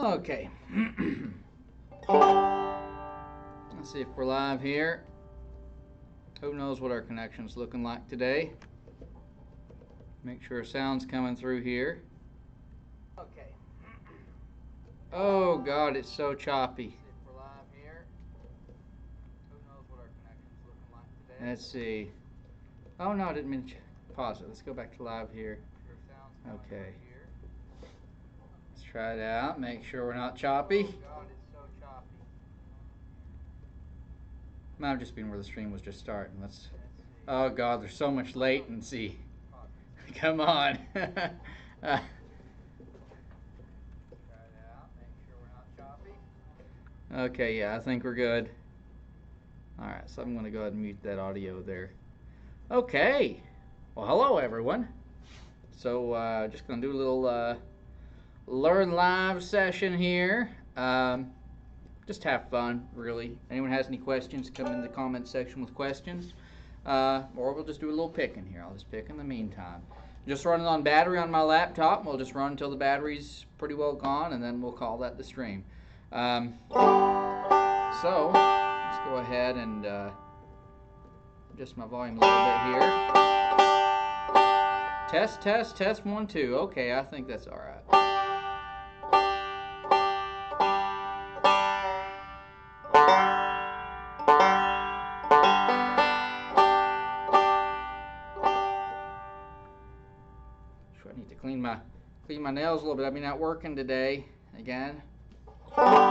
Okay. Let's see if we're live here. Who knows what our connection's looking like today. Make sure sound's coming through here. Okay. Oh God, it's so choppy. If we're live here. Who knows what our connection's looking like today. Let's see. Oh no, I didn't mean to pause it. Let's go back to live here. Okay. Let's try it out. Make sure we're not choppy. Oh God, it's so choppy. Might have just been where the stream was just starting. Let's. Oh God, there's so much latency. Come on. Okay, yeah, I think we're good. All right, so I'm going to go ahead and mute that audio there. Okay. Well, hello everyone. So just going to do a little Learn Live session here. Just have fun, really. Anyone has any questions, come in the comment section with questions. Or we'll just do a little picking here. I'll just pick in the meantime. Just running on battery on my laptop. We'll just run until the battery's pretty well gone, and then we'll call that the stream. So let's go ahead and adjust my volume a little bit here. Test, test, test, 1, 2. Okay, I think that's all right. I need to clean my nails a little bit. I've been out working today again. Oh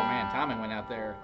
man, timing went out there.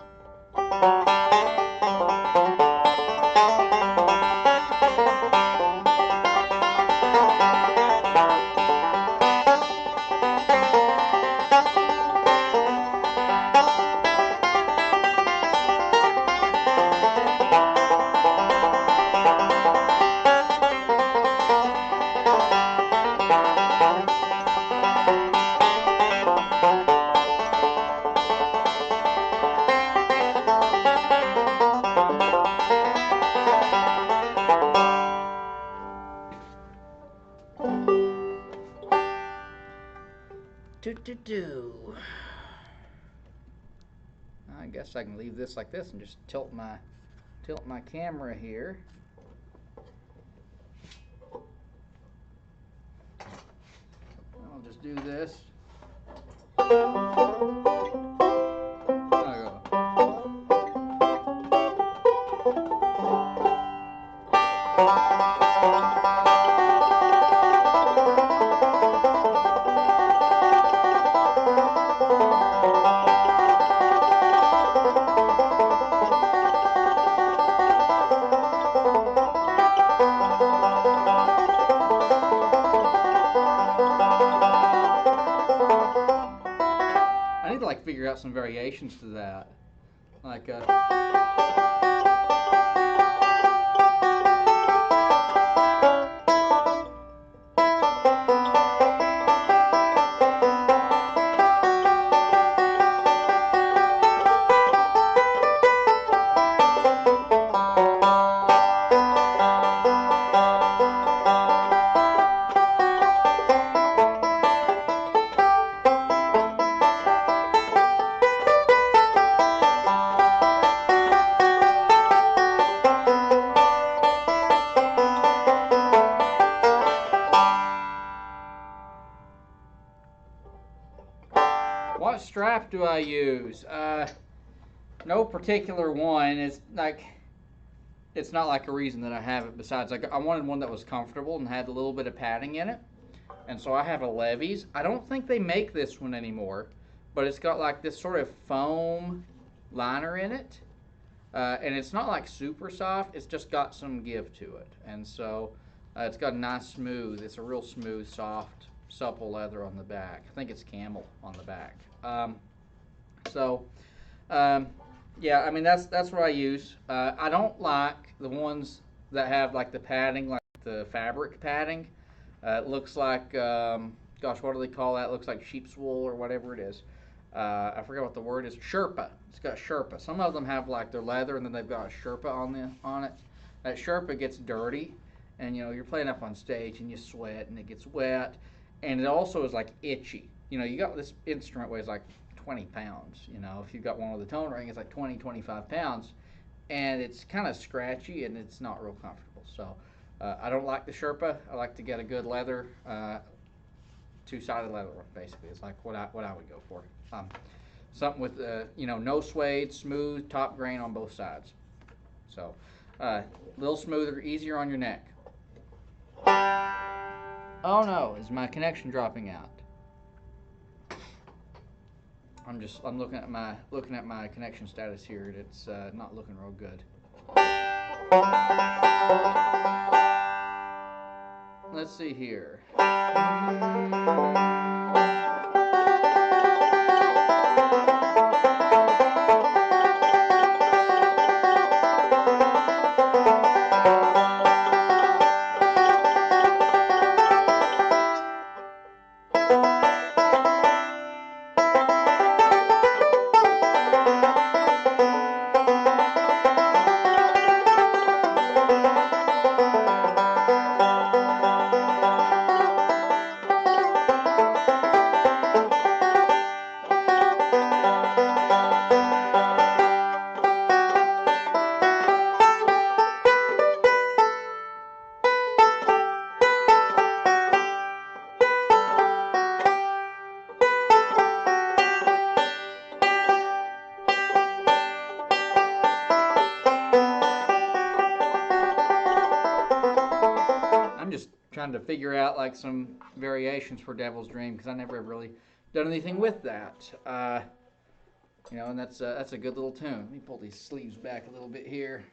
I guess I can leave this like this and just tilt my camera here. I'll just do this. I need to like figure out some variations to that, like what strap do I use? No particular one. It's not like a reason that I have it. Besides, like I wanted one that was comfortable and had a little bit of padding in it, and so I have a Levy's. I don't think they make this one anymore, but it's got like this sort of foam liner in it, and it's not like super soft. It's just got some give to it, and so it's got a nice smooth. It's a real smooth, soft, supple leather on the back. I think it's camel on the back. Yeah, I mean that's what I use. I don't like the ones that have like the padding, like the fabric padding. It looks like gosh, what do they call that? Looks like sheep's wool or whatever it is. I forget what the word is. Sherpa. It's got Sherpa. Some of them have like their leather and then they've got a Sherpa on it. That Sherpa gets dirty, and you're playing up on stage and you sweat and it gets wet, and it also is like itchy. You got this instrument weighs like 20 pounds. If you've got one with a tone ring, it's like 20, 25 pounds, and it's kind of scratchy and it's not real comfortable. So I don't like the Sherpa. I like to get a good leather, two-sided leather one. Basically, it's like what I would go for. Something with no suede, smooth top grain on both sides. So a little smoother, easier on your neck. Oh no, is my connection dropping out? I'm looking at my connection status here. It's not looking real good. Let's see here. I'm just trying to figure out like some variations for Devil's Dream because I never have really done anything with that. And that's a good little tune. Let me pull these sleeves back a little bit here.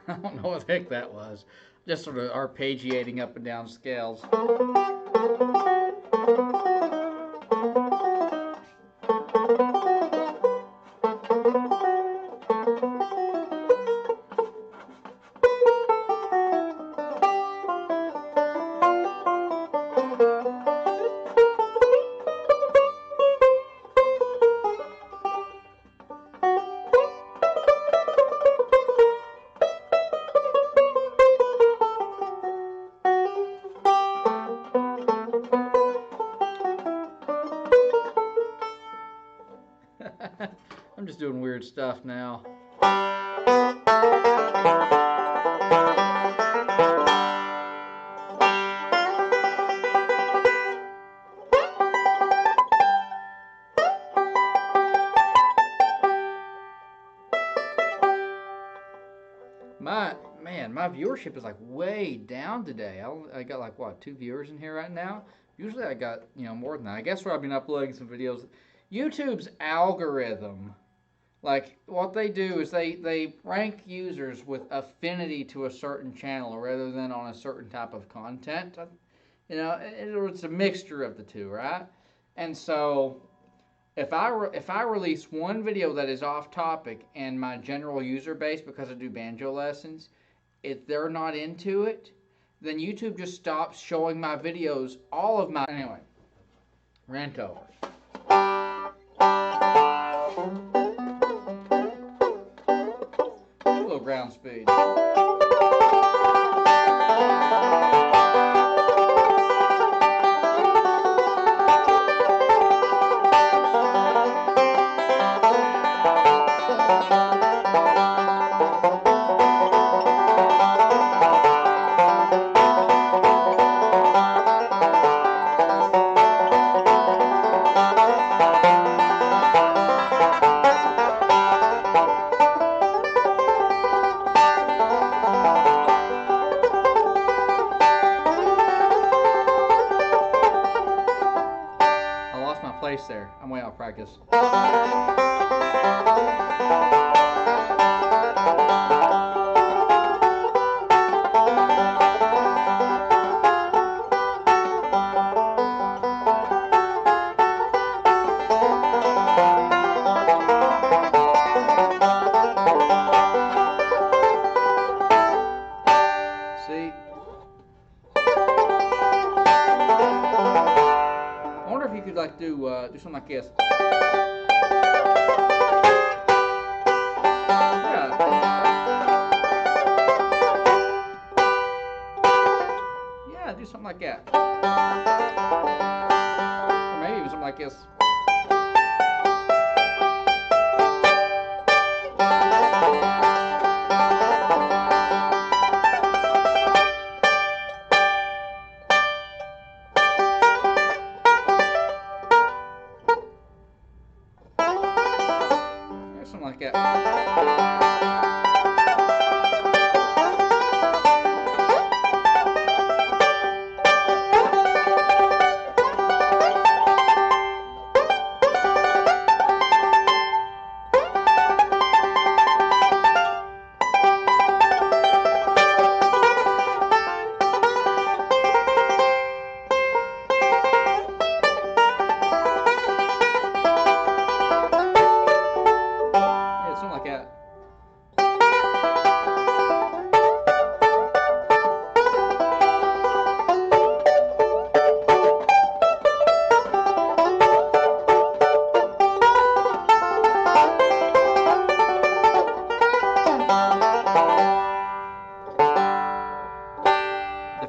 I don't know what the heck that was. Just sort of arpeggiating up and down scales. I'm just doing weird stuff now. my viewership is like way down today. I got like what, 2 viewers in here right now. Usually I got, more than that. I guess where I've been uploading some videos. YouTube's algorithm, like what they do is they rank users with affinity to a certain channel rather than on a certain type of content. It's a mixture of the two, right? And so if I release one video that is off topic and my general user base, because I do banjo lessons, if they're not into it, then YouTube just stops showing my videos, anyway, rant over. A little ground speed. There. I'm way out of practice. See? I wonder if you could like do something like this. Yeah, do something like that. Or maybe even something like this. Something like that.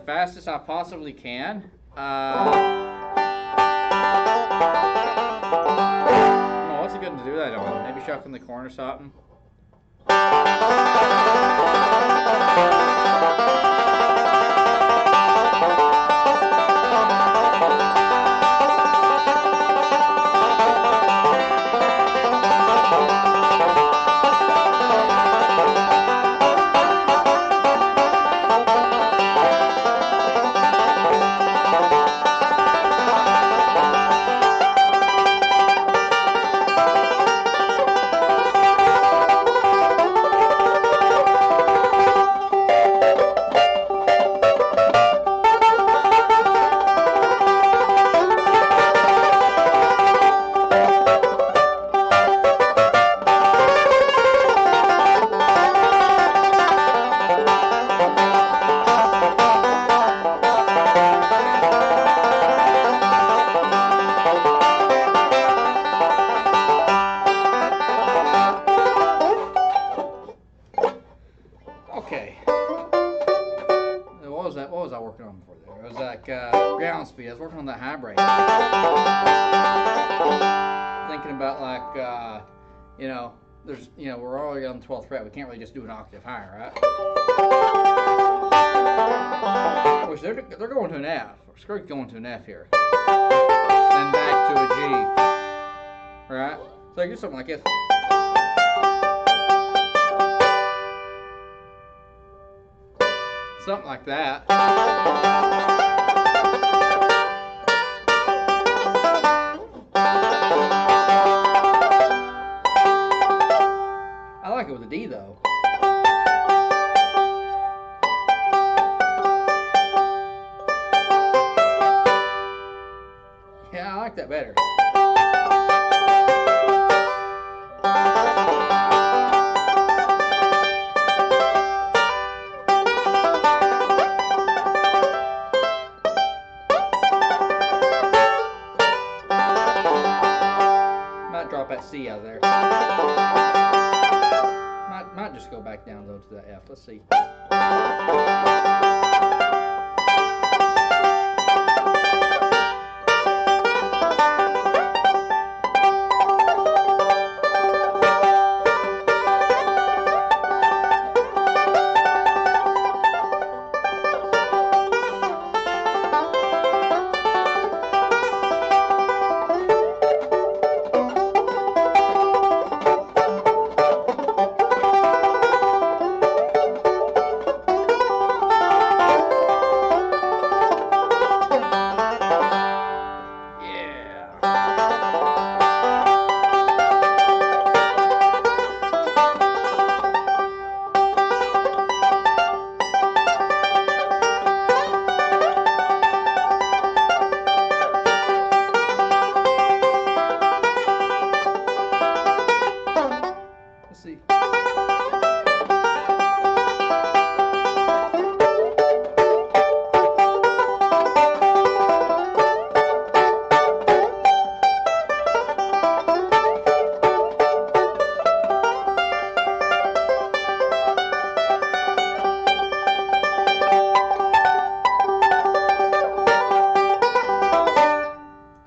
Fastest I possibly can. What's it good to do that on? Maybe shuffling the corn or something. Okay. What was that? What was I working on before there? It was like ground speed. I was working on that high break. Thinking about like, there's, we're already on the 12th fret. We can't really just do an octave higher, right? Which they're going to an F. Screw going to an F here. Then back to a G. Right? So I do something like this. Something like that. I like it with a D though. Yeah, I like that better. Might drop that C out of there. Might just go back down though to the F. Let's see. See.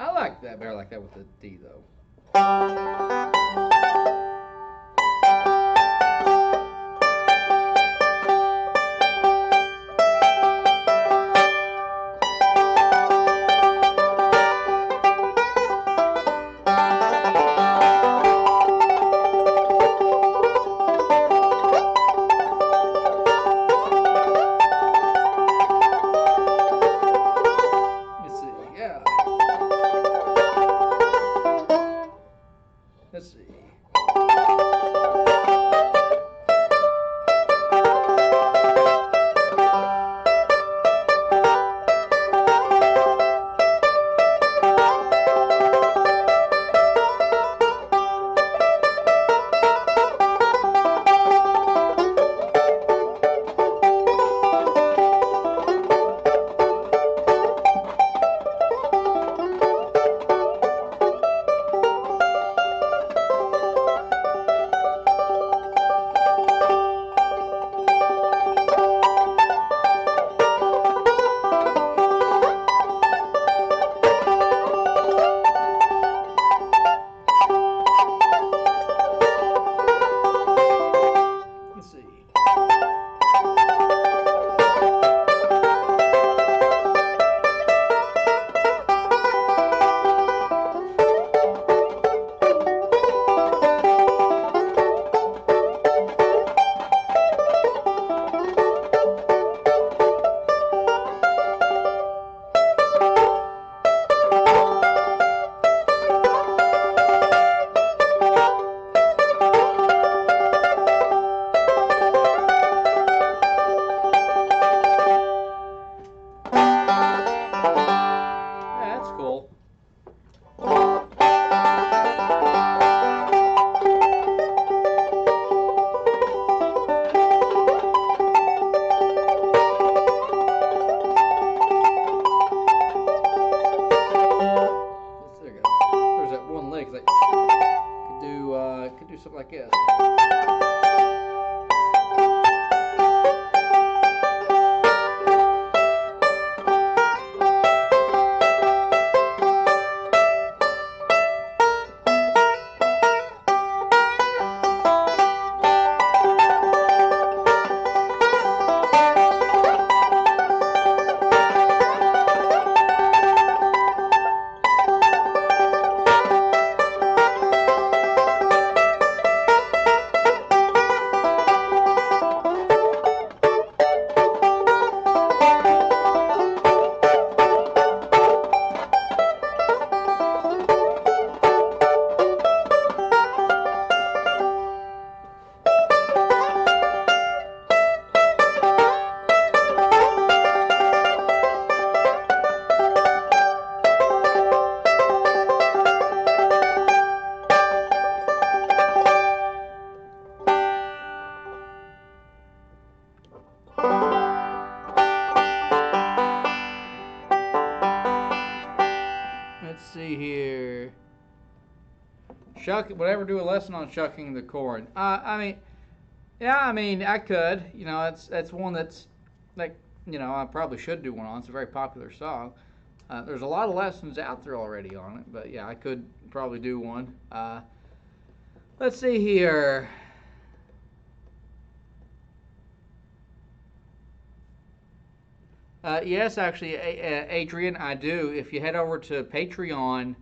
I like that better like that with the D though. see here. Shuck. Would I ever do a lesson on shucking the corn? I mean, yeah. I mean, I could. You know, that's one that's like, you know, I probably should do one on. It's a very popular song. There's a lot of lessons out there already on it, but yeah, I could probably do one. Let's see here. Yes, actually, Adrian, I do. If you head over to Patreon,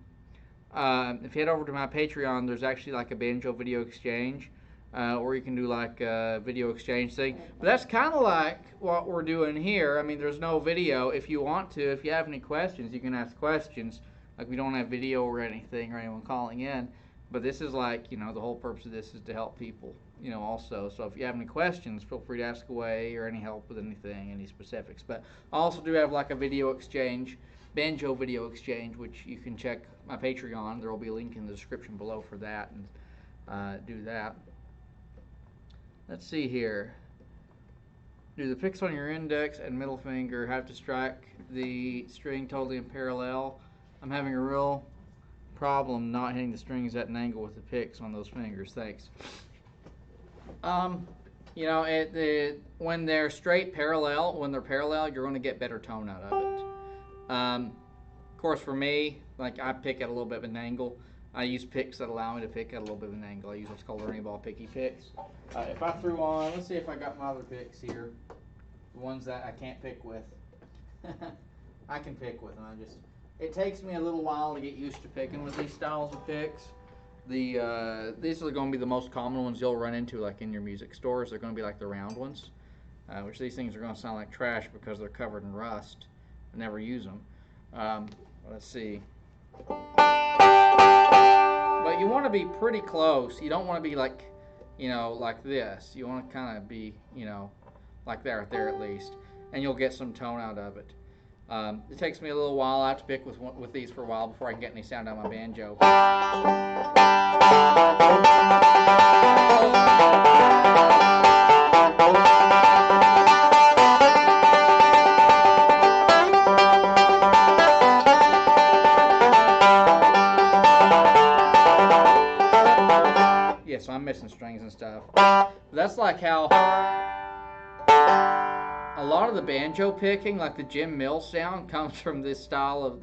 if you head over to my Patreon, there's actually like a banjo video exchange, or you can do like a video exchange thing. But that's kind of like what we're doing here. I mean, there's no video. If you want to, if you have any questions, you can ask questions. Like, we don't have video or anything or anyone calling in. But this is like, you know, the whole purpose of this is to help people, you know, also. So if you have any questions, feel free to ask away, or any help with anything, any specifics. But I also do have like a video exchange, banjo video exchange, which you can check my Patreon. There will be a link in the description below for that, and do that. Let's see here. Do the picks on your index and middle finger have to strike the string totally in parallel? I'm having a real problem not hitting the strings at an angle with the picks on those fingers. Thanks. You know, when they're straight parallel, when they're parallel, you're going to get better tone out of it. Of course, for me, like, I pick at a little bit of an angle. I use picks that allow me to pick at a little bit of an angle. I use what's called Ernie Ball picky picks. If I threw on, let's see if I got my other picks here, the ones that I can't pick with. I can pick with them. It takes me a little while to get used to picking with these styles of picks. These are going to be the most common ones you'll run into, like in your music stores. They're going to be like the round ones, which these things are going to sound like trash because they're covered in rust. I never use them. Let's see. But you want to be pretty close. You don't want to be like, you know, like this. You want to kind of be, you know, like there at least, and you'll get some tone out of it. It takes me a little while. I have to pick with these for a while before I can get any sound out of my banjo. Yeah, so I'm missing strings and stuff. That's like how a lot of the banjo picking, like the Jim Mills sound, comes from these styles of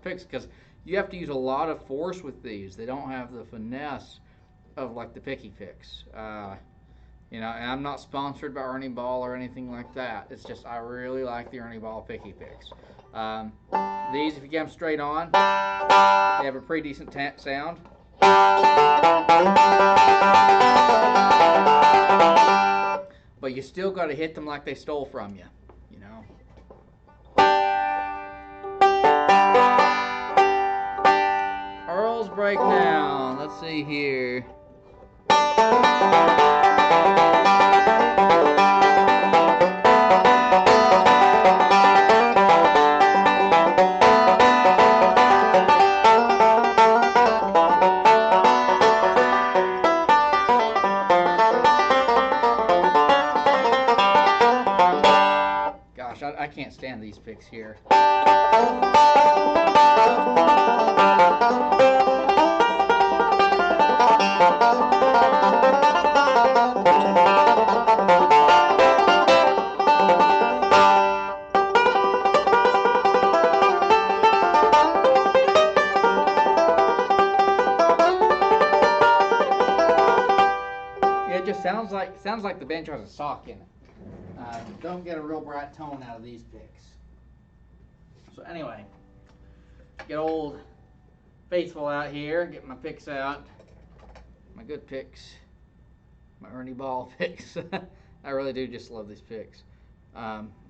picks, because you have to use a lot of force with these. They don't have the finesse of like the picky picks. You know, and I'm not sponsored by Ernie Ball or anything like that. It's just I really like the Ernie Ball picky picks. These, if you get them straight on, they have a pretty decent sound. But you still got to hit them like they stole from you, you know. Earl's Breakdown. Let's see here. I can't stand these picks here. Yeah, it just sounds like the banjo has a sock in it. Don't get a real bright tone out of these picks. So anyway, get old Faithful out here, get my picks out, my good picks, my Ernie Ball picks. I really do just love these picks.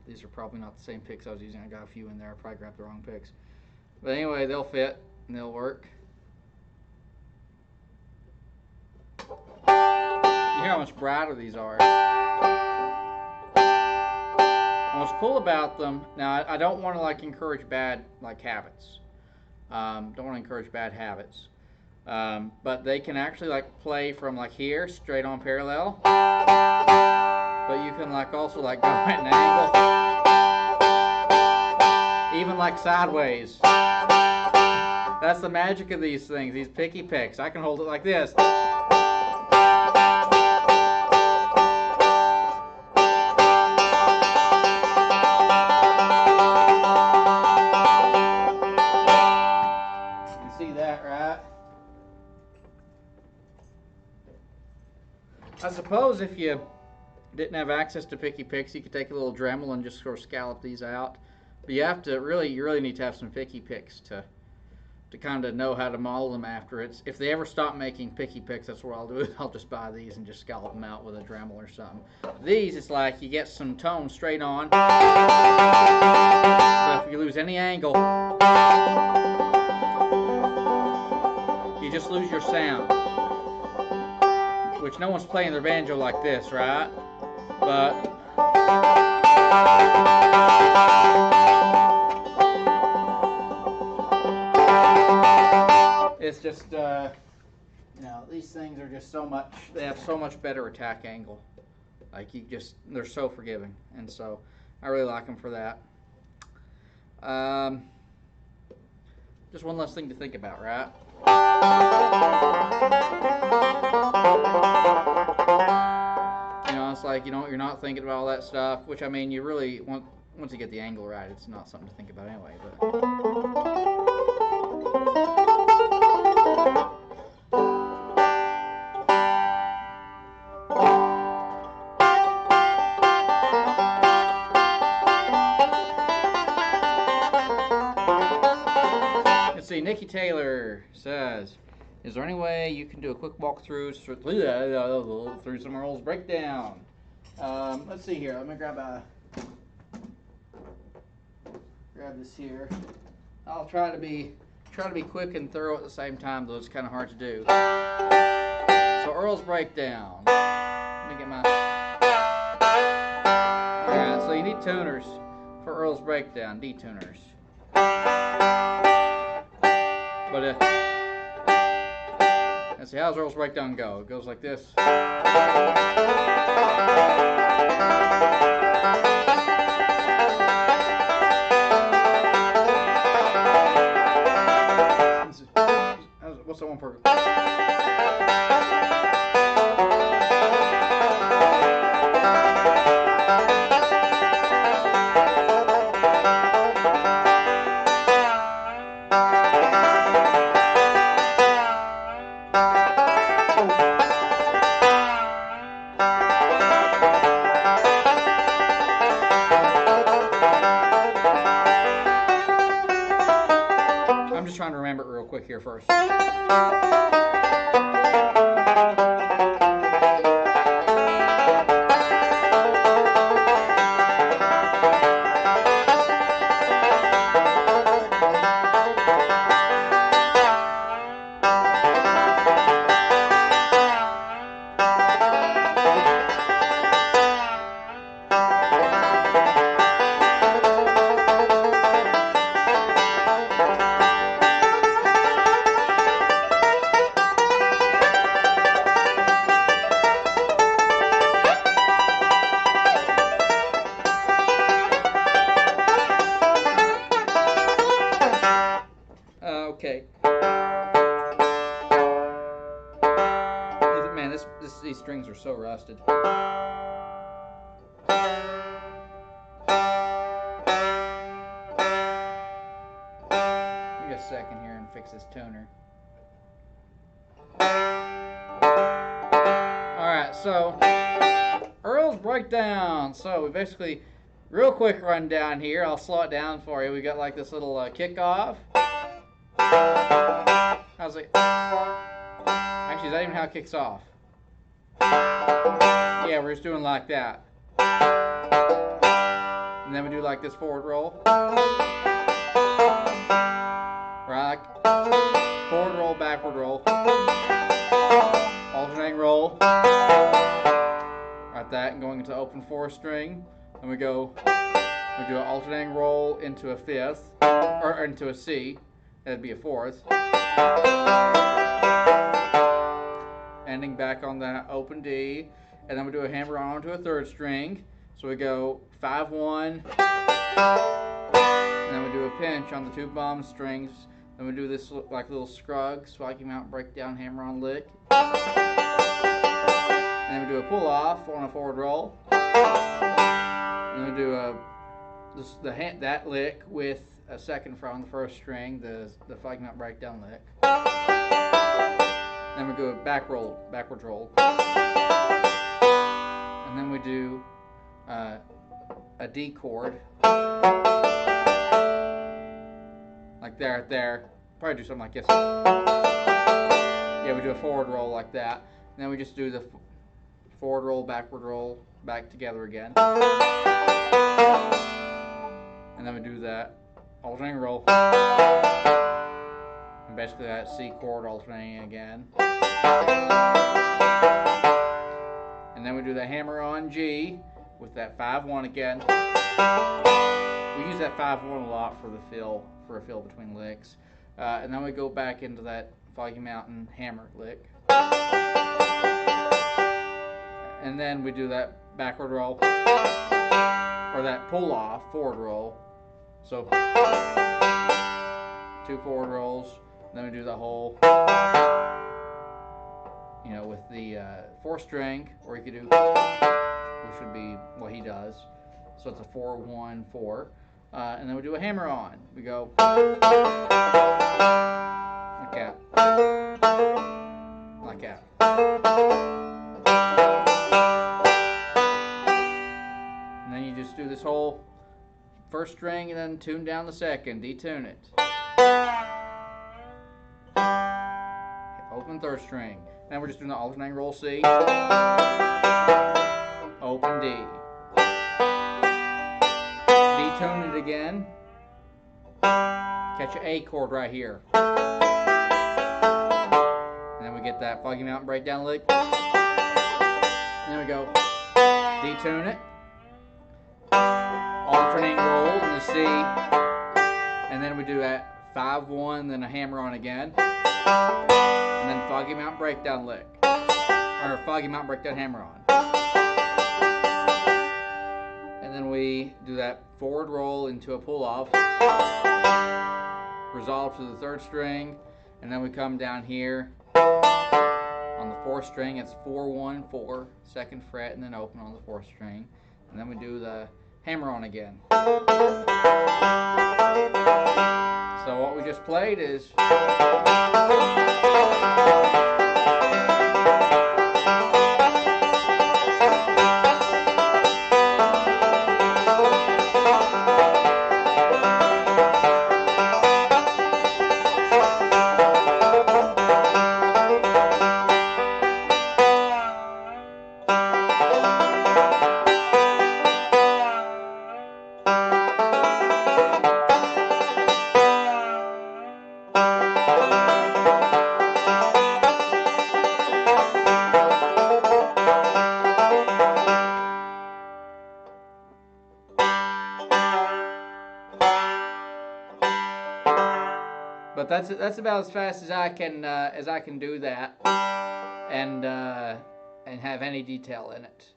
These are probably not the same picks I was using. I got a few in there. I probably grabbed the wrong picks. But anyway, they'll fit and they'll work. You hear how much brighter these are. And what's cool about them, now I don't want to like encourage bad like habits. Don't want to encourage bad habits. But they can actually like play from like here, straight on parallel. But you can like also like go at an angle. Even like sideways. That's the magic of these things, these picky picks. I can hold it like this. You see that, right? I suppose if you didn't have access to picky picks, you could take a little Dremel and just sort of scallop these out. But you really need to have some picky picks to kind of know how to model them after. If they ever stop making picky picks, that's what I'll do. I'll just buy these and just scallop them out with a Dremel or something. These, it's like you get some tone straight on, but if you lose any angle, you just lose your sound. Which no one's playing their banjo like this, right? But it's just, these things are just they have so much better attack angle. Like they're so forgiving. And so I really like them for that. Just one less thing to think about, right? It's like, you're not thinking about all that stuff, which, I mean, you really want, once you get the angle right, it's not something to think about anyway, but. Let's see, Nikki Taylor says, is there any way you can do a quick walkthrough through some Earl's Breakdown? Let's see here. Let me grab this here. I'll try to be quick and thorough at the same time, though it's kind of hard to do. So Earl's Breakdown. Let me get my. Alright, so you need tuners for Earl's Breakdown, D tuners. But let's see, how's Earl's Breakdown go? It goes like this. What's that one for? I'm just trying to remember it real quick here first. Okay. Man, these strings are so rusted. Give me a second here and fix this tuner. Alright, so Earl's Breakdown. So we basically, real quick rundown here. I'll slow it down for you. We got like this little kickoff. How's it? Actually, is that even how it kicks off? Yeah, we're just doing like that. And then we do like this forward roll. Right? Forward roll, backward roll. Alternating roll. Like that, and going into open 4th string. And we do an alternating roll into a 5th, or into a C. That'd be a 4th. Ending back on that open D, and then we do a hammer on to a 3rd string. So we go 5-1, and then we do a pinch on the 2 bottom strings, Then we do this like little Scruggs, Smoky Mountain breakdown hammer-on lick. And then we do a pull-off on a forward roll. And then we do that lick with a second fret on the first string, the Smoky Mountain breakdown lick. Then we do a backwards roll. And then we do a D chord. Like there. Probably do something like this. Yeah, we do a forward roll like that. And then we just do the forward roll, backward roll, back together again. And then we do that alternating roll. And basically that C chord alternating again. And then we do the hammer on G with that 5-1 again. We use that 5-1 a lot for a fill between licks. And then we go back into that Foggy Mountain hammer lick. And then we do that backward roll, or that pull off forward roll. So 2 forward rolls. Then we do the whole, with the 4th string, or you could do, which would be what he does. So it's a 4-1-4. And then we do a hammer on. We go like that. And then you just do this whole 1st string and then tune down the 2nd, detune it. Open 3rd string. Then we're just doing the alternating roll C. Open D. Detune it again. Catch an A chord right here. And then we get that Foggy Mountain breakdown lick. And then we go detune it. Alternating roll in the C. And then we do that 5-1, then a hammer on again. And then Foggy Mountain breakdown lick. Or Foggy Mountain breakdown hammer on. And then we do that forward roll into a pull-off, resolve to the 3rd string, and then we come down here on the 4th string. It's 4-1-4, 2nd fret, and then open on the 4th string, and then we do the hammer on again. So what we just played is but that's about as fast as I can do that, and have any detail in it.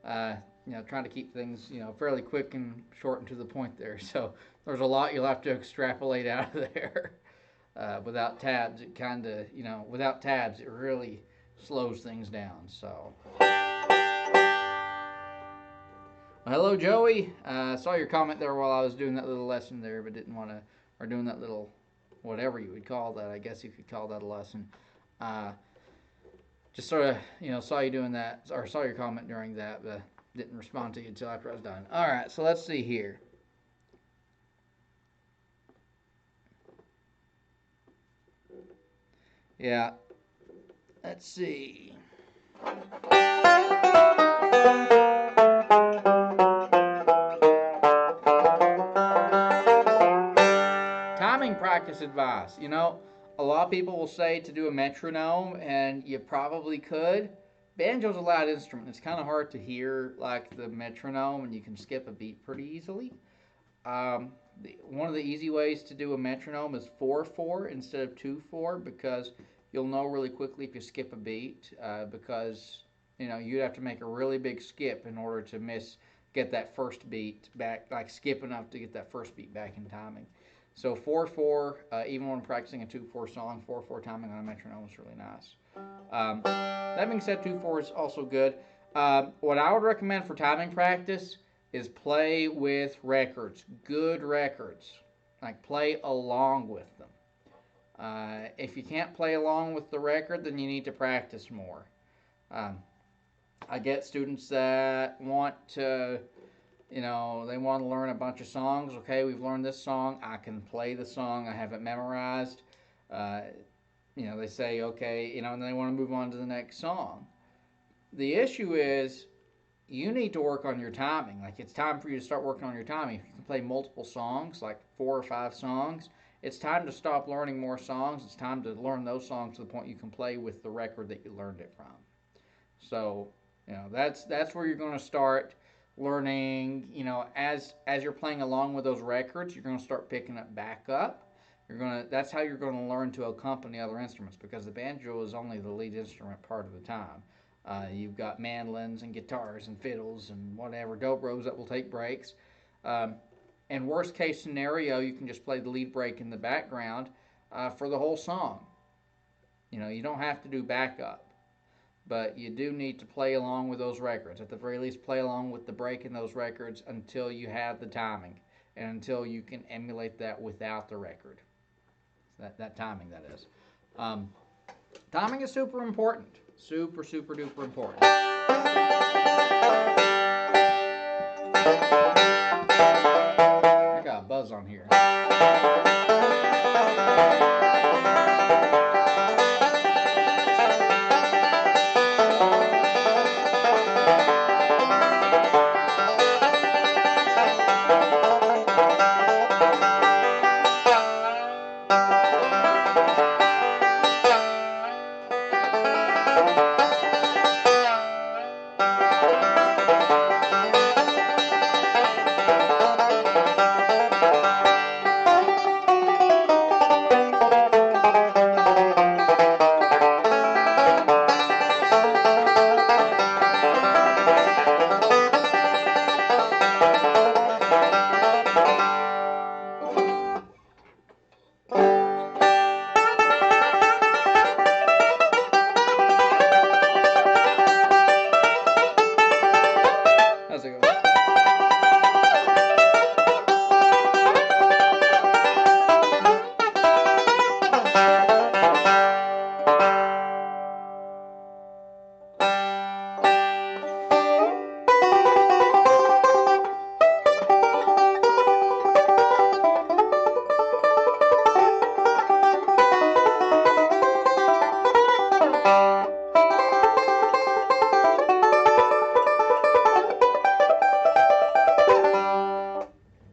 Trying to keep things fairly quick and short and to the point there. So there's a lot you'll have to extrapolate out of there. Without tabs, it without tabs, it really slows things down. So, well, hello, Joey. Saw your comment there while I was doing that little lesson there, but didn't want to, or doing that little, whatever you would call that. I guess you could call that a lesson. Just sort of, saw you doing that, or saw your comment during that, but didn't respond to you until after I was done. All right, so let's see here. Yeah, let's see. Timing practice advice. A lot of people will say to do a metronome, and you probably could. Banjo's a loud instrument. It's kind of hard to hear like the metronome, and you can skip a beat pretty easily. One of the easy ways to do a metronome is 4/4 instead of 2/4, because you'll know really quickly if you skip a beat, because you'd have to make a really big skip in order to get that first beat back, like skip enough to get that first beat back in timing. So 4/4, even when practicing a 2/4 song, 4/4 timing on a metronome is really nice. That being said, 2/4 is also good. What I would recommend for timing practice is play with records, good records. Like play along with them. If you can't play along with the record, then you need to practice more. Um, I get students that want to, they want to learn a bunch of songs. Okay, we've learned this song. I can play the song. I have it memorized. Uh, they say, okay, and they want to move on to the next song. The issue is you need to work on your timing. Like, it's time for you to start working on your timing. If you can play multiple songs, like 4 or 5 songs, it's time to stop learning more songs. It's time to learn those songs to the point you can play with the record that you learned it from. So, that's where you're going to start learning. As you're playing along with those records, you're going to start picking it back up. That's how you're going to learn to accompany other instruments, because the banjo is only the lead instrument part of the time. You've got mandolins and guitars and fiddles and whatever, dobros that will take breaks. And worst case scenario, you can just play the lead break in the background for the whole song. You don't have to do backup, but you do need to play along with those records. At the very least, play along with the break in those records until you have the timing and until you can emulate that without the record. That timing, that is. Timing is super important. Super, super duper important. I got a buzz on here. How's it go?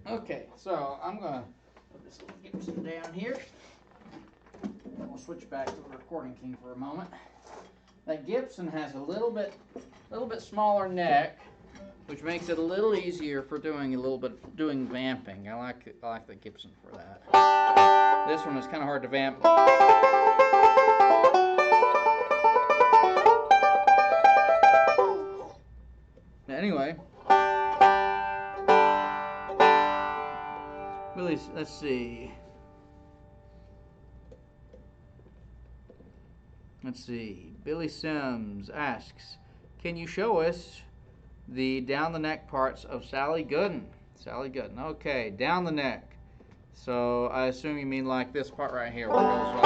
Okay, so I'm gonna put this little Gibson down here. We'll switch back to the Recording King for a moment. That Gibson has a little bit smaller neck, which makes it a little easier for doing vamping. I like the Gibson for that. This one is kind of hard to vamp. Anyway, let's see. Billy Sims asks, can you show us the down the neck parts of Sally Gooden? Sally Gooden. Okay, down the neck. So I assume you mean like this part right here where it goes like.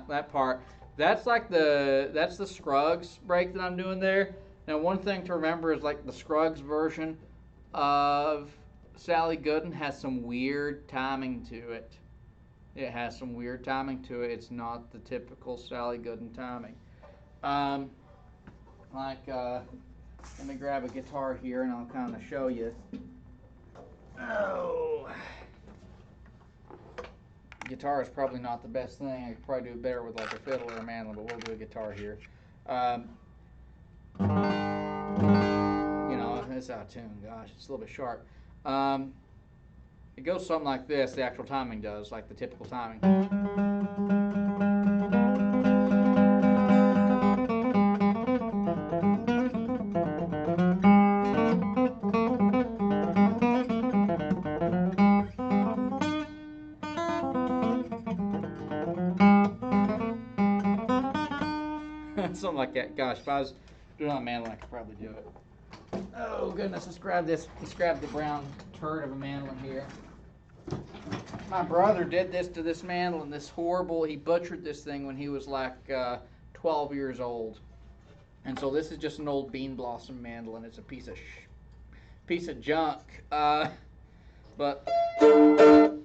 That part. That's the Scruggs break that I'm doing there. Now, one thing to remember is like the Scruggs version of Sally Gooden has some weird timing to it. It has some weird timing to it. It's not the typical Sally Gooden timing. Let me grab a guitar here and I'll kind of show you. Oh. Guitar is probably not the best thing. I could probably do it better with like a fiddle or a mandolin, but we'll do a guitar here. It's out of tune. Gosh, it's a little bit sharp. It goes something like this, the actual timing does, like the typical timing. Something like that. Gosh, if I was doing it on a mandolin, I could probably do it. Oh goodness, let's grab this. Let's grab the brown turd of a mandolin here. My brother did this to this mandolin. This horrible. He butchered this thing when he was like 12 years old. And so this is just an old bean blossom mandolin. It's a piece of junk. But we'll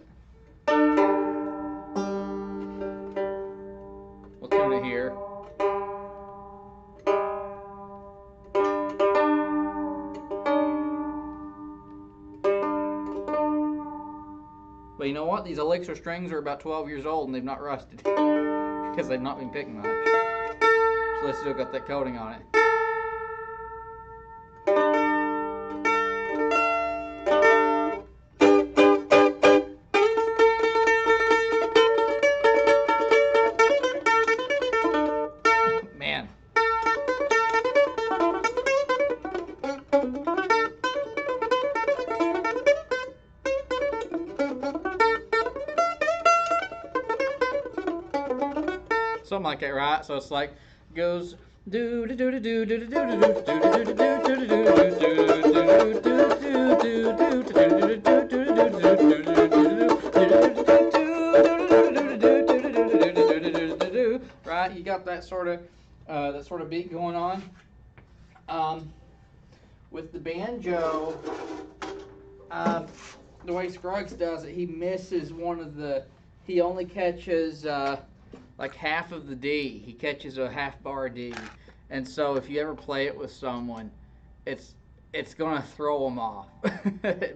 tune it here. But you know what? These elixir strings are about 12 years old and they've not rusted because they've not been picked much. So they still got that coating on it. Man. Something like that, right? So it's like goes do do do do do do do do do do do. Right? You got that sort of beat going on. With the banjo, the way Scruggs does it, he misses one of the. He only catches like half of the D. He catches a half bar D, and so if you ever play it with someone, it's gonna throw them off.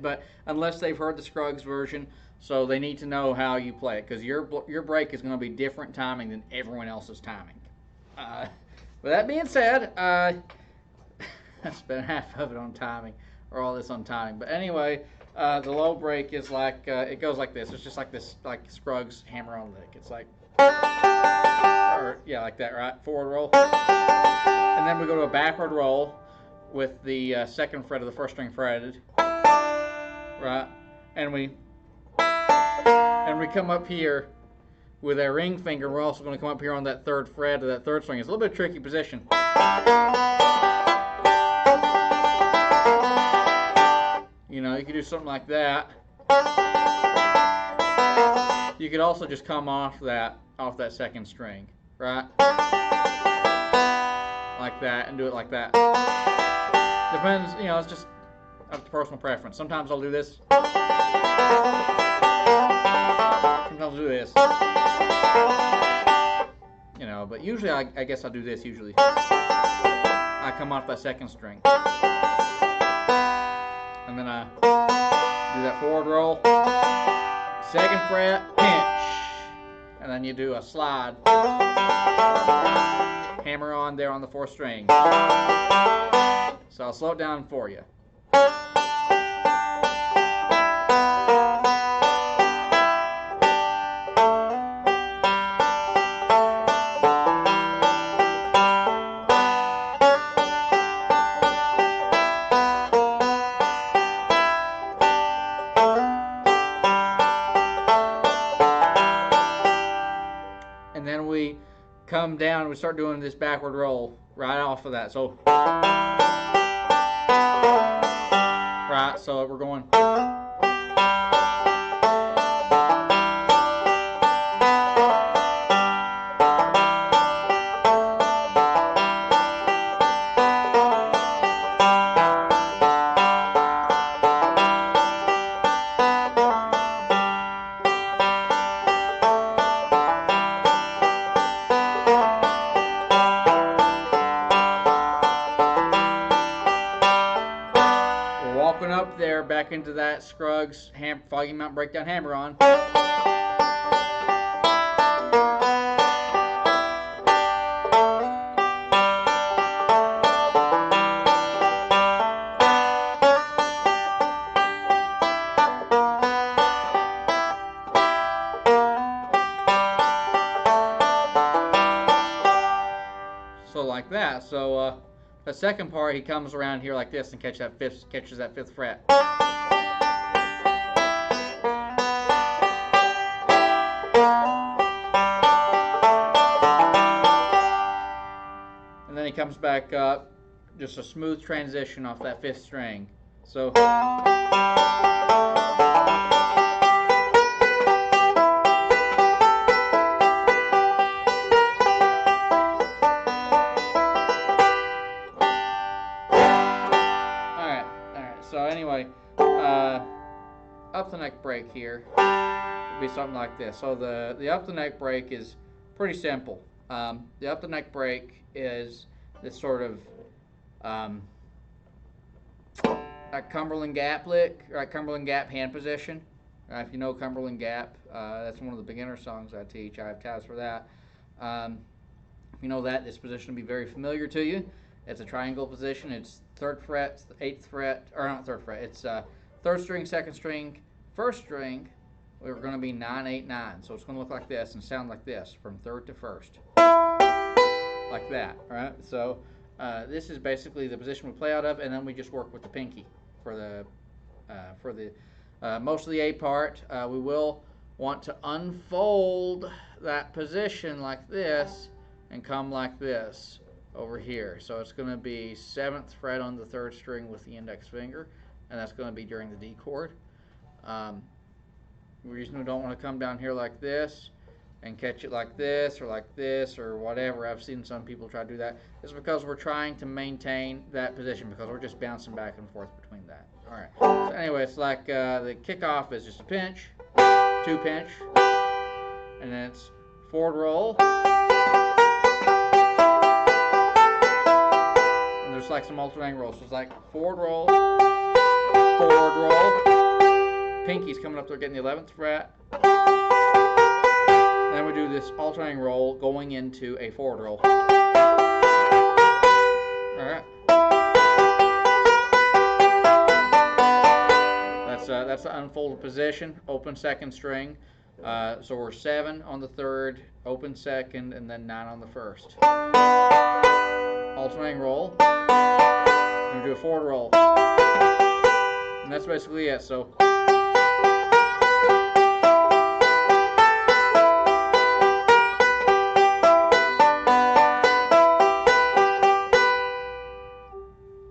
But unless they've heard the Scruggs version, so they need to know how you play it, because your break is gonna be different timing than everyone else's timing. With that being said, I spent half of it on timing, or all this on timing. But anyway, the low break is like it goes like this. It's just like this, like Scruggs hammer-on lick. It's like, or yeah, like that, right? Forward roll, and then we go to a backward roll with the second fret of the first string fretted, right? And we come up here with our ring finger. We're also going to come up here on that third fret of that third string. It's a little bit of a tricky position. You know, you could do something like that. You could also just come off that second string, right? Like that, and do it like that. Depends, you know, it's just up to personal preference. Sometimes I'll do this. Sometimes I'll do this. You know, but usually I guess I'll do this usually. I come off that second string. And then I do that forward roll. Second fret, pinch. And then you do a slide. Hammer on there on the fourth string. So I'll slow it down for you. And then we come down and we start doing this backward roll right off of that. So, right, so we're going. Up there, back into that Scruggs Foggy Mountain Breakdown hammer-on. like that. So the second part, he comes around here like this and catches that fifth fret. And then he comes back up, just a smooth transition off that fifth string. So. So anyway, up the neck break here would be something like this. So the up the neck break is pretty simple. The up the neck break is this sort of a Cumberland Gap lick, or a Cumberland Gap hand position. If you know Cumberland Gap, that's one of the beginner songs I teach. I have tabs for that. If you know that, this position will be very familiar to you. It's a triangle position. It's 3rd fret, 8th fret, or not 3rd fret. It's 3rd string, 2nd string, 1st string. We're going to be 9, 8, 9. So it's going to look like this and sound like this from 3rd to 1st, like that. All right. So this is basically the position we play out of, and then we just work with the pinky for the most of the A part. We will want to unfold that position like this and come like this over here. So it's going to be 7th fret on the 3rd string with the index finger, and that's going to be during the D chord. The reason we don't want to come down here like this and catch it like this or whatever, I've seen some people try to do that, is because we're trying to maintain that position, because we're just bouncing back and forth between that. Alright, so anyway, it's like the kickoff is just a pinch, 2 pinch, and then it's forward roll. There's like some alternating rolls. So it's like forward roll, pinky's coming up there getting the 11th fret. And then we do this alternating roll going into a forward roll. Alright. That's the unfolded position, open 2nd string. So we're 7 on the 3rd, open 2nd, and then 9 on the 1st. Alternating roll, and we do a forward roll, and that's basically it. So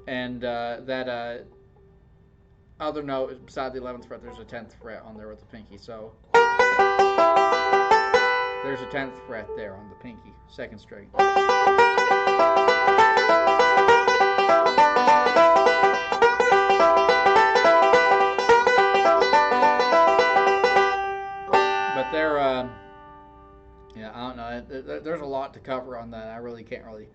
and that other note is beside the 11th fret. There's a 10th fret on there with the pinky. So there's a 10th fret there on the pinky, 2nd string. But there, yeah, I don't know. There's a lot to cover on that. I really can't really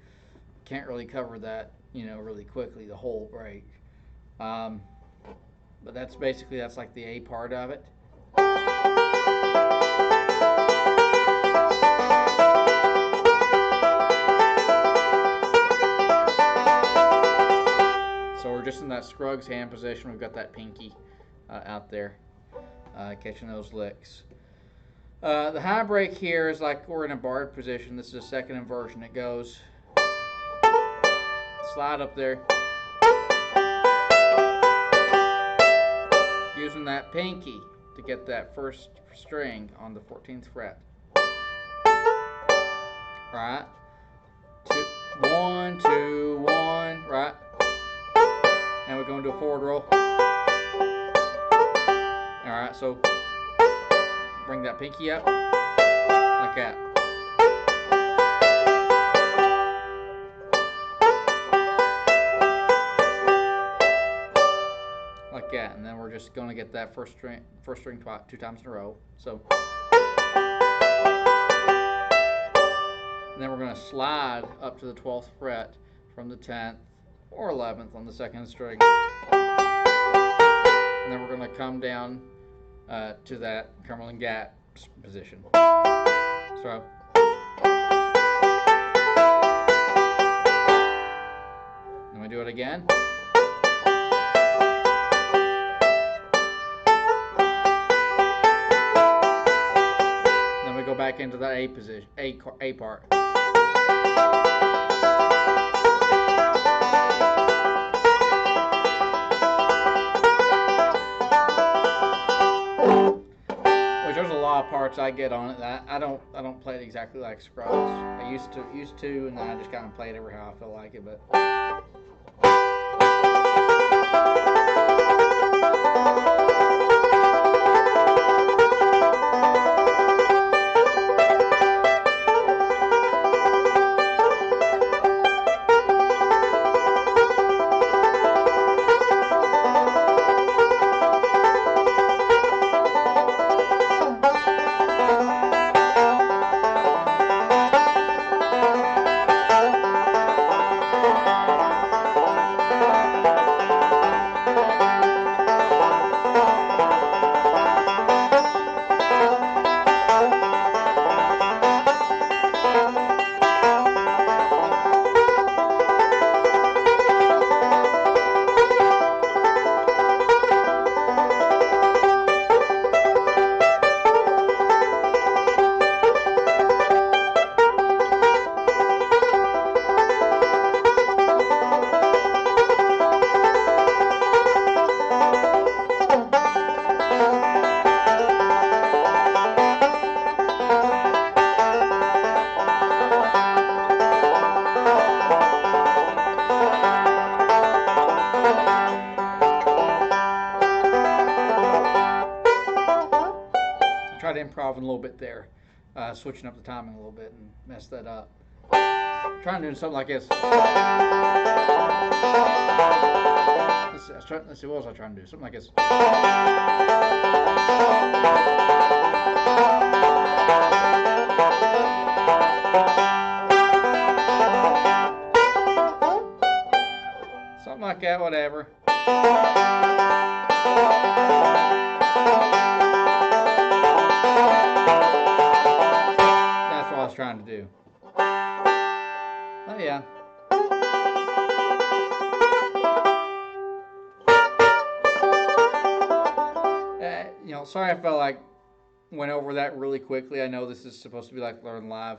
cover that, really quickly, the whole break. But that's like the A part of it. So we're just in that Scruggs hand position. We've got that pinky out there catching those licks. The high break here is like we're in a barred position. This is a 2nd inversion. It goes slide up there, using that pinky to get that 1st string on the 14th fret. Right, 1, 2, 1, right, and we're going to do a forward roll. All right, so bring that pinky up like that. Like that, and then we're just going to get that first string 2 times in a row. So, and then we're going to slide up to the 12th fret from the 10th or 11th on the 2nd string, and then we're going to come down to that Cumberland Gap position. So, then we do it again. Then we go back into that A position, A part. lot of parts I get on it that I don't play it exactly like Scruggs. I used to, and then I just kind of play it every how I feel like it. But try to improv a little bit there, switching up the timing a little bit and mess that up. Trying to do something like this. Let's see, what was I trying to do? Something like this. Something like that, whatever. That's what I was trying to do. Oh yeah. Sorry I felt like went over that really quickly. I know this is supposed to be like Learn Live.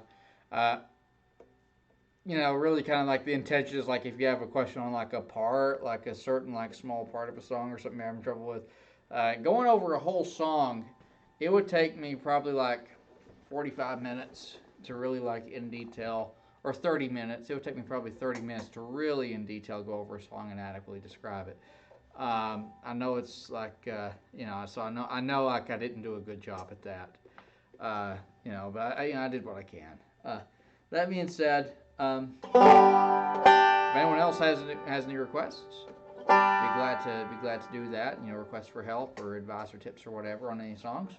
Really kind of like the intention is like if you have a question on like a part, like a certain like small part of a song or something you're having trouble with, going over a whole song, it would take me probably like 45 minutes to really like in detail, or 30 minutes. It would take me probably 30 minutes to really in detail go over a song and adequately describe it. I know it's like, so I know like I didn't do a good job at that. But I did what I can. That being said, if anyone else has any requests, be glad to do that. Requests for help or advice or tips or whatever on any songs.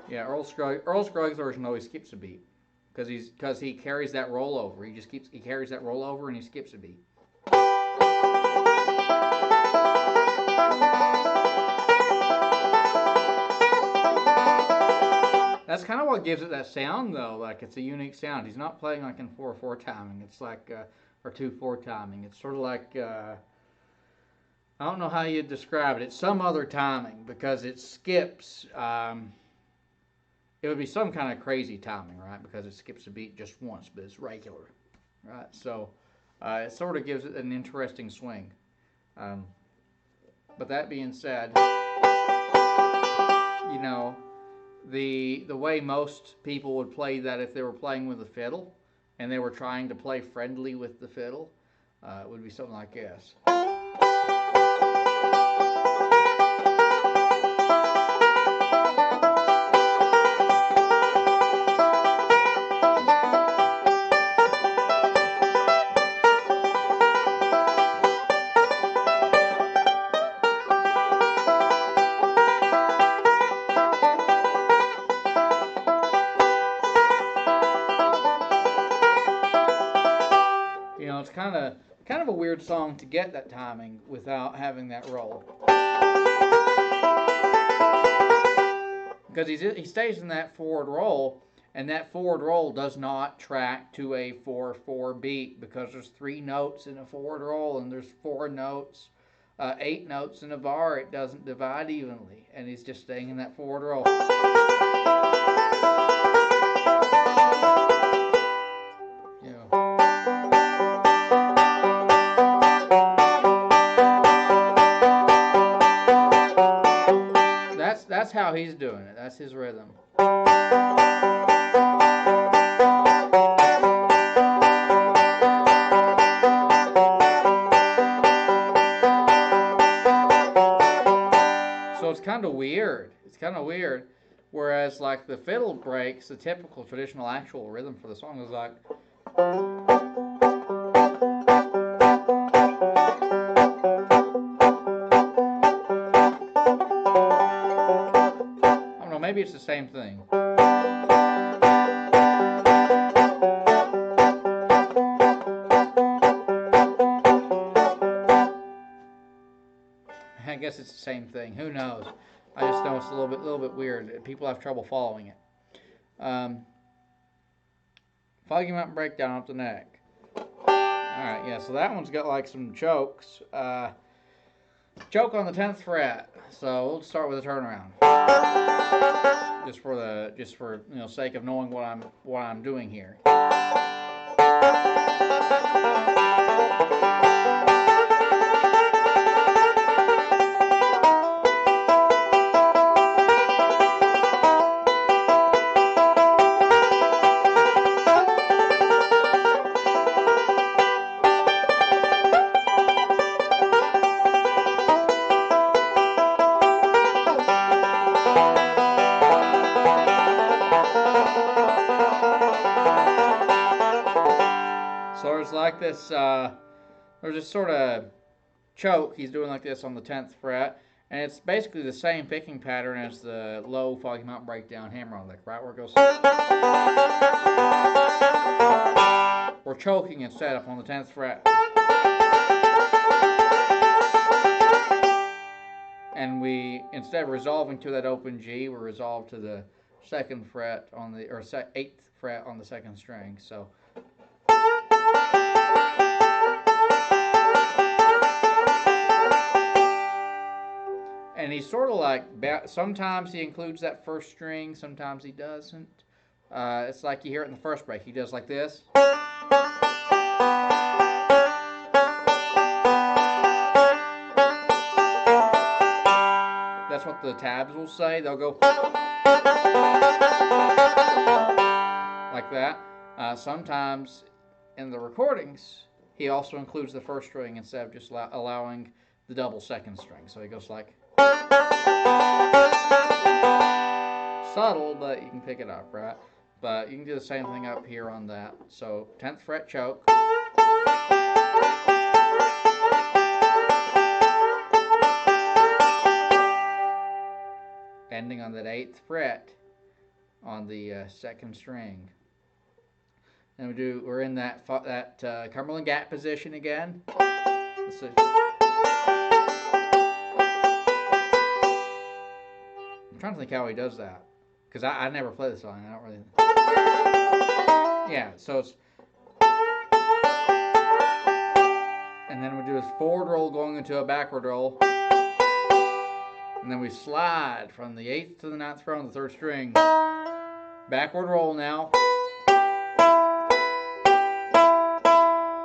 Yeah, Earl Scruggs' version always skips a beat because he carries that roll over. He carries that roll over and he skips a beat. That's kind of what gives it that sound though. Like it's a unique sound. He's not playing like in 4/4 timing. It's like or 2/4 timing. It's sort of like I don't know how you'd describe it. It's some other timing because it skips. It would be some kind of crazy timing, right? Because it skips a beat just once, but it's regular, right? So it sort of gives it an interesting swing. But that being said, the way most people would play that if they were playing with a fiddle and they were trying to play friendly with the fiddle, it would be something like this. It's kind of a weird song to get that timing without having that roll, because he stays in that forward roll, And that forward roll does not track to a 4/4 beat because there's 3 notes in a forward roll and there's 4 notes, 8 notes in a bar. It doesn't divide evenly, and he's just staying in that forward roll. That's how he's doing it. That's his rhythm. So it's kind of weird. It's kind of weird. Whereas like the fiddle breaks, the typical traditional actual rhythm for the song is like. Maybe it's the same thing. I guess it's the same thing. Who knows? I just know it's a little bit weird. People have trouble following it. Foggy Mountain Breakdown up the neck. Alright, yeah, so that one's got like some chokes. Choke on the 10th fret. So we'll start with a turnaround. Just for sake of knowing what I'm doing here. So there's like this, there's this sort of choke he's doing like this on the 10th fret, and it's basically the same picking pattern as the low Foggy Mountain Breakdown hammer-on lick, right? Where it goes. We're choking instead up on the 10th fret. And we, instead of resolving to that open G, we're resolved to the 2nd fret on the, or 8th fret on the 2nd string. So. And he's sort of like, sometimes he includes that first string, sometimes he doesn't. It's like you hear it in the first break. He does like this. That's what the tabs will say. They'll go like that. Sometimes in the recordings, he also includes the first string instead of just allowing the double 2nd string. So he goes like. Subtle, but you can pick it up, right? But you can do the same thing up here on that. So 10th fret choke. Ending on that 8th fret on the 2nd string. And we're in that Cumberland Gap position again. Let's see. I'm trying to think how he does that, because I never play the song. I don't really. Yeah, so it's. And then we do this forward roll going into a backward roll. And then we slide from the 8th to the 9th fret on the 3rd string. Backward roll now.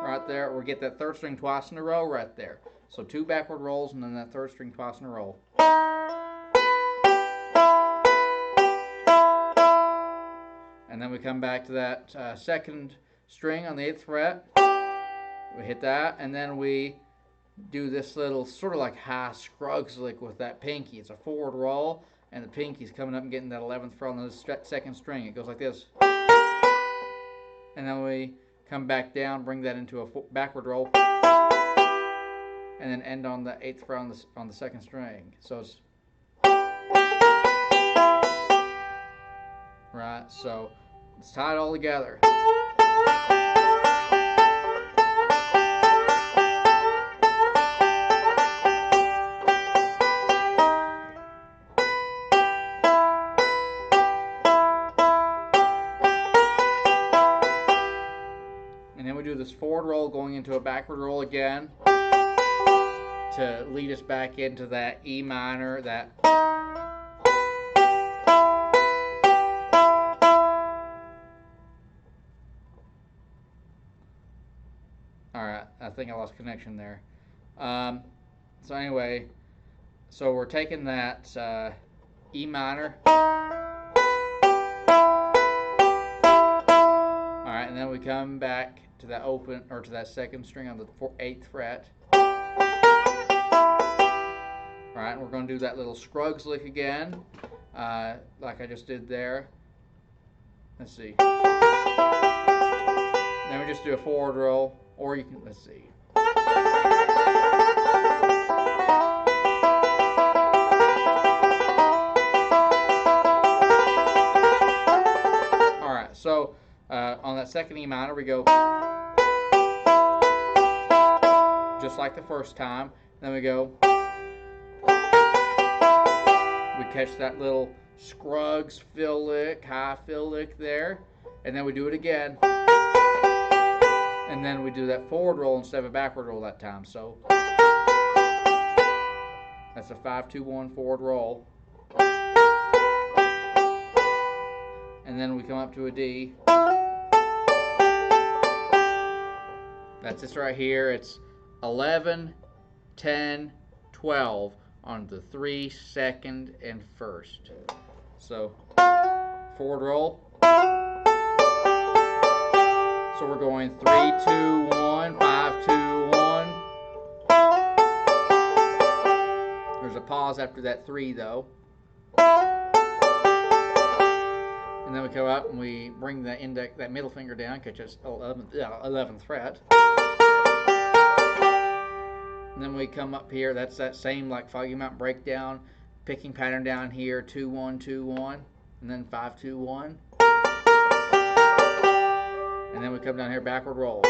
Right there, we get that 3rd string twice in a row right there. So 2 backward rolls and then that 3rd string twice in a row. And then we come back to that 2nd string on the 8th fret. We hit that, and then we do this little sort of like high Scruggs lick with that pinky. It's a forward roll, and the pinky's coming up and getting that 11th fret on the 2nd string. It goes like this. And then we come back down, bring that into a backward roll, and then end on the 8th fret on the 2nd string. So it's right. So let's tie it all together. And then we do this forward roll going into a backward roll again to lead us back into that E minor, that alright, I think I lost connection there. So anyway, so we're taking that E minor. Alright, and then we come back to that open, or to that second string on the 8th fret. Alright, and we're going to do that little Scruggs lick again, like I just did there. Let's see. Then we just do a forward roll, or you can, let's see. Alright, so on that second E minor we go just like the first time. Then we go, we catch that little Scruggs fill lick, high fill lick there, and then we do it again. And then we do that forward roll instead of a backward roll that time. So that's a 5-2-1 forward roll. And then we come up to a D. That's this right here. It's 11, 10, 12 on the 3, 2nd, and 1st. So forward roll. So we're going 3, 2, 1, 5, 2, 1. There's a pause after that 3 though. And then we go up and we bring the index, that middle finger down, catch us 11th fret. And then we come up here, that's that same like Foggy Mountain breakdown, picking pattern down here, 2, 1, 2, 1, and then 5, 2, 1. And then we come down here, backward roll.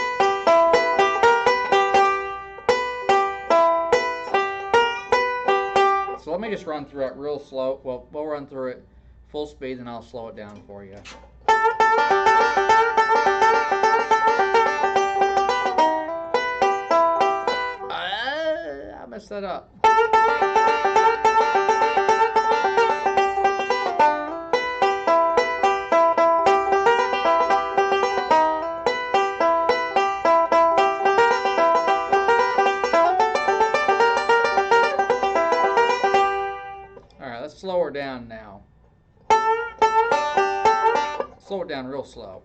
So let me just run through it real slow. Well, we'll run through it full speed, and I'll slow it down for you. I messed that up. Alright, let's slow her down now. Slow it down real slow.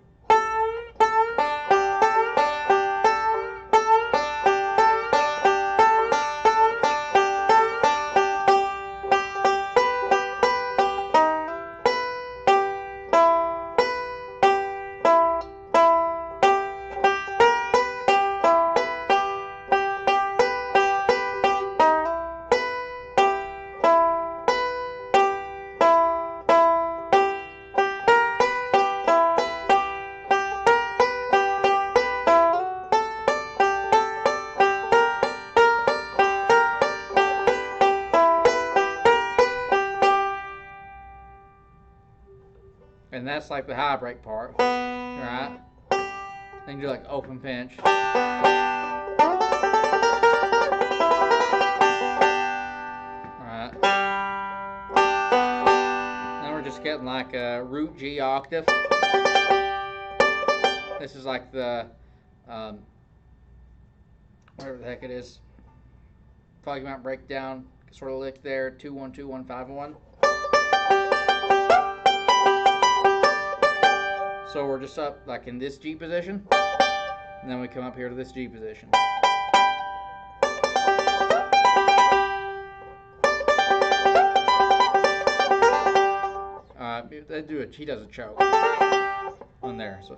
And that's like the high break part, right? Then you do like open pinch. Alright. Then we're just getting like a root G octave. This is like the, whatever the heck it is, Foggy Mountain breakdown sort of lick there, 2, 1, 2, 1, 5, 1. So we're just up like in this G position, and then we come up here to this G position. They do he does a choke on there. So.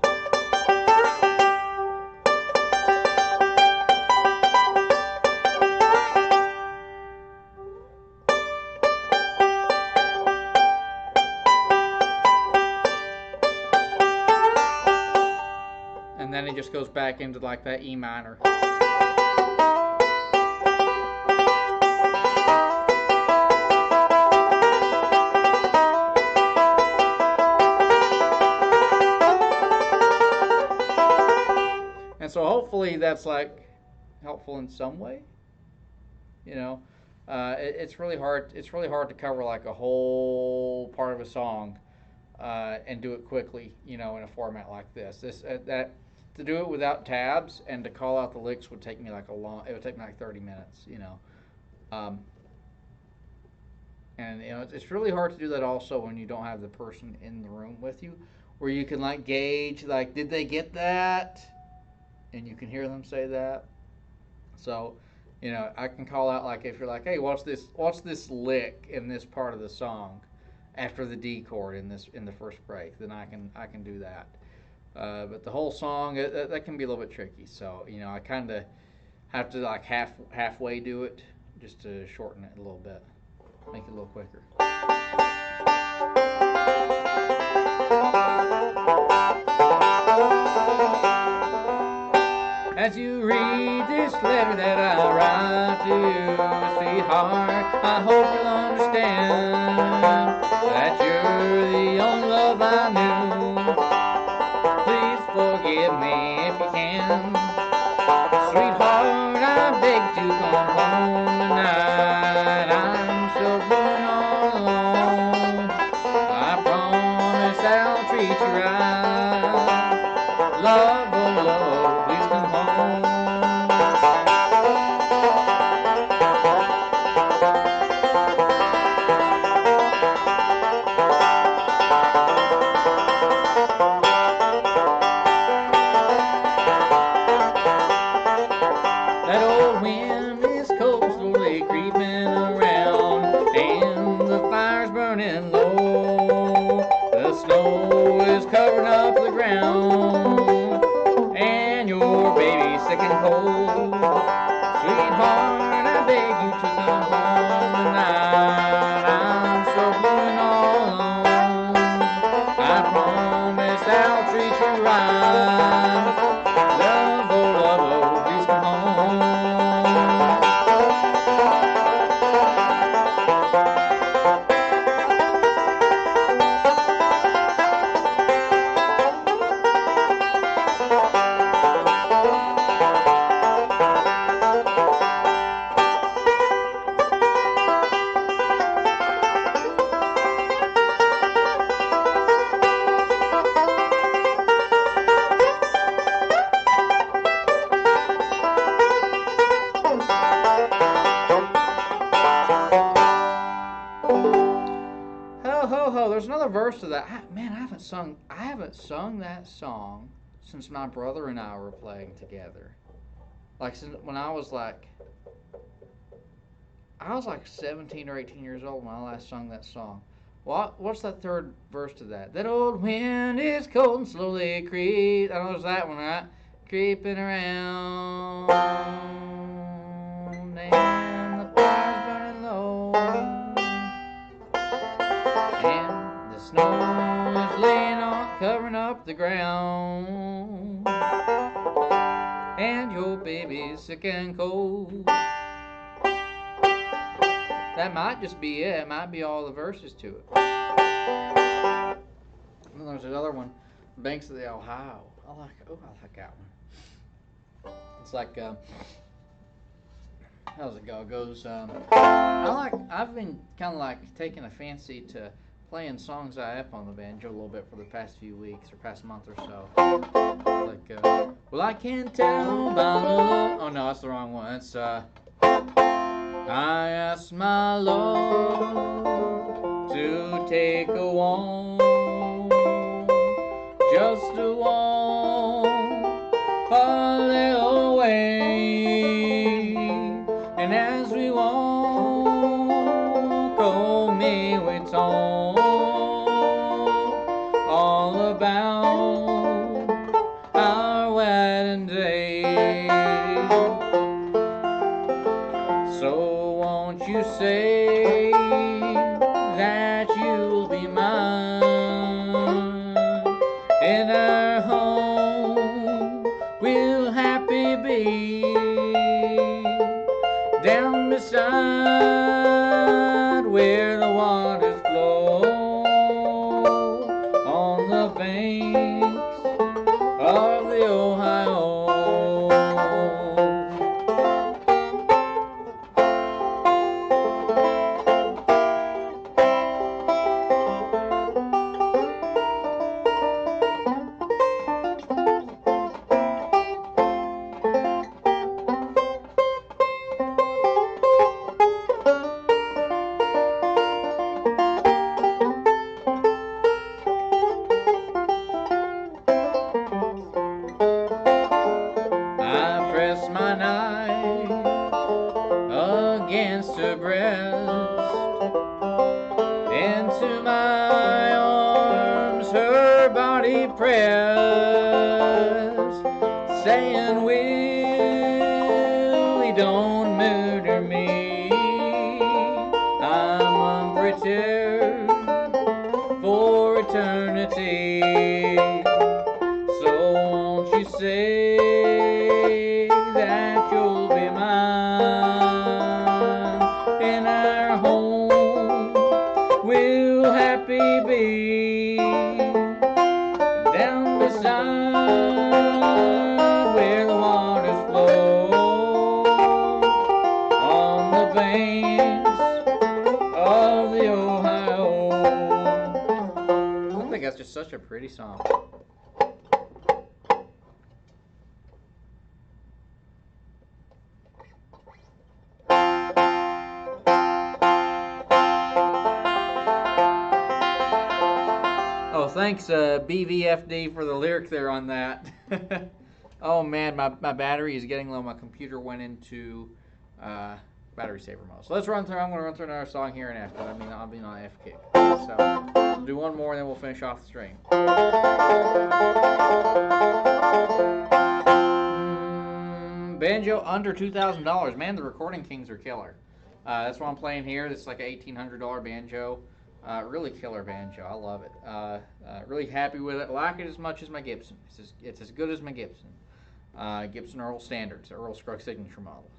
And then it just goes back into like that E minor. And so hopefully that's like helpful in some way. You know, it's really hard. It's really hard to cover like a whole part of a song and do it quickly. You know, in a format like this. That to do it without tabs and to call out the licks would take me like a long. It would take me like 30 minutes. You know. Um, and you know it's really hard to do that also when you don't have the person in the room with you, where you can like gauge like did they get that, and you can hear them say that. So, you know, I can call out like if you're like, hey, what's this lick in this part of the song, after the D chord in the first break, then I can do that. But the whole song that can be a little bit tricky. So you know, I kind of have to like halfway do it just to shorten it a little bit, make it a little quicker. As you read this letter that I write to you, sweetheart, I hope you'll understand that you're the only love I knew. Please forgive me if you can. Sweetheart, I beg to come home tonight. I'm so blue all alone. I promise I'll treat you right. Love, oh love, please come home. That old wind is cold, slowly creeping around, and the fire's burning low. The snow is covering up the ground, and your baby's sick and cold. Sweetheart, I beg you to come home tonight. I'm so blue and all alone. I promise I'll treat you right. Love, oh, please come home. Ho ho ho! There's another verse to that. Man, I haven't sung that song since my brother and I were playing together. Like since when I was like 17 or 18 years old when I last sung that song. What's that third verse to that? That old wind is cold and slowly creep. I know there's that one, right? Creeping around, and the fire's burning low, and the snow is laying on, covering up the ground, and your baby's sick and cold. That might just be it. It might be all the verses to it. And then there's another one, Banks of the Ohio. I like that one. It's like, how does it go? It goes, I've been kind of like taking a fancy to playing songs I have on the banjo a little bit for the past few weeks or past month or so. Like, well, I can't tell by the look. Oh no, that's the wrong one. It's, I asked my love to take a walk, just a walk, a little way, and as we walk, oh, may we talk all about our wedding day. So won't you say that you'll be mine? In our home we'll happy be, down beside where the waters flow, on the banks of the Ohio. saying, Willie, don't murder me. I'm unprepared for eternity. So won't you say that you'll be mine? In our home we'll happy be, down beside where the waters flow, on the banks of the Ohio. I think that's just such a pretty song. Oh, thanks BVFD for the lyric there on that. Oh man, my battery is getting low. My computer went into battery saver mode. So let's run through. I'm going to run through another song here in F, but I'll be on F kick. So we'll do one more and then we'll finish off the stream. Banjo under $2,000. Man, the Recording Kings are killer. That's what I'm playing here. This is like an $1,800 banjo. Really killer banjo. I love it. Really happy with it. Like it as much as my Gibson. It's as good as my Gibson. Gibson Earl Standards, Earl Scruggs signature model.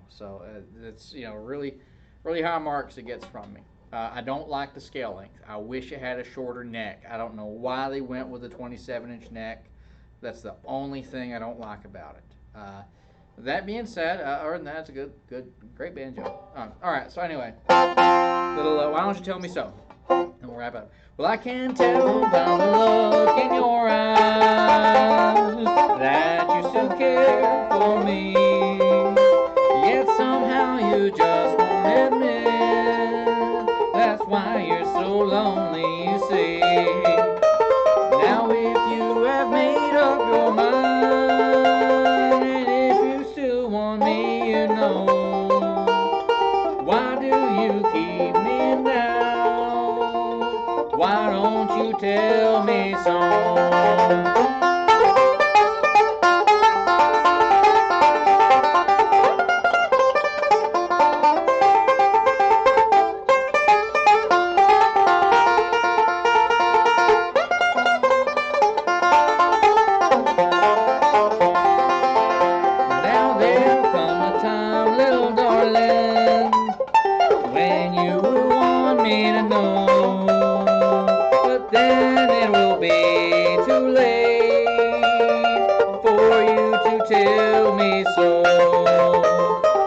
So it's really high marks it gets from me. I don't like the scale length. I wish it had a shorter neck. I don't know why they went with a 27-inch neck. That's the only thing I don't like about it. That being said, other than that, it's a great banjo. All right. So anyway, little why don't you tell me so? And we'll wrap up. Well, I can tell by the look in your eyes that you still care for me. Yet somehow you just won't admit. That's why you're so lonely, you see. Now if you have made up your mind, and if you still want me, you know, why do you keep me down? Why don't you tell me so? Now there'll come a time, little darling, when you will want me to know. Then it will be too late for you to tell me so.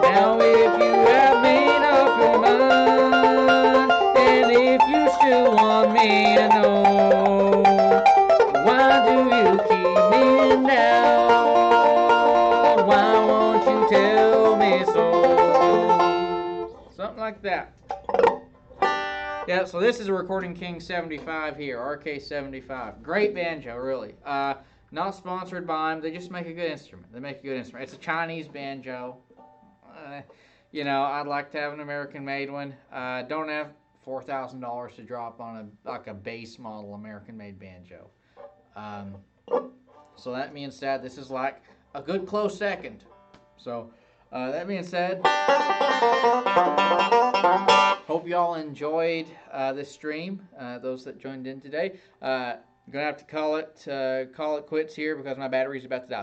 Now if you have made up your mind, and if you still want me to know, why do you keep me down? Why won't you tell me so? Something like that. Yeah, so this is a Recording King 75 here, RK75. Great banjo, really. Not sponsored by them. They just make a good instrument. It's a Chinese banjo. I'd like to have an American-made one. Don't have $4,000 to drop on a base model American-made banjo. So that being said, this is like a good close second. So that being said, hope you all enjoyed this stream. Those that joined in today, I'm gonna have to call it quits here because my battery's about to die.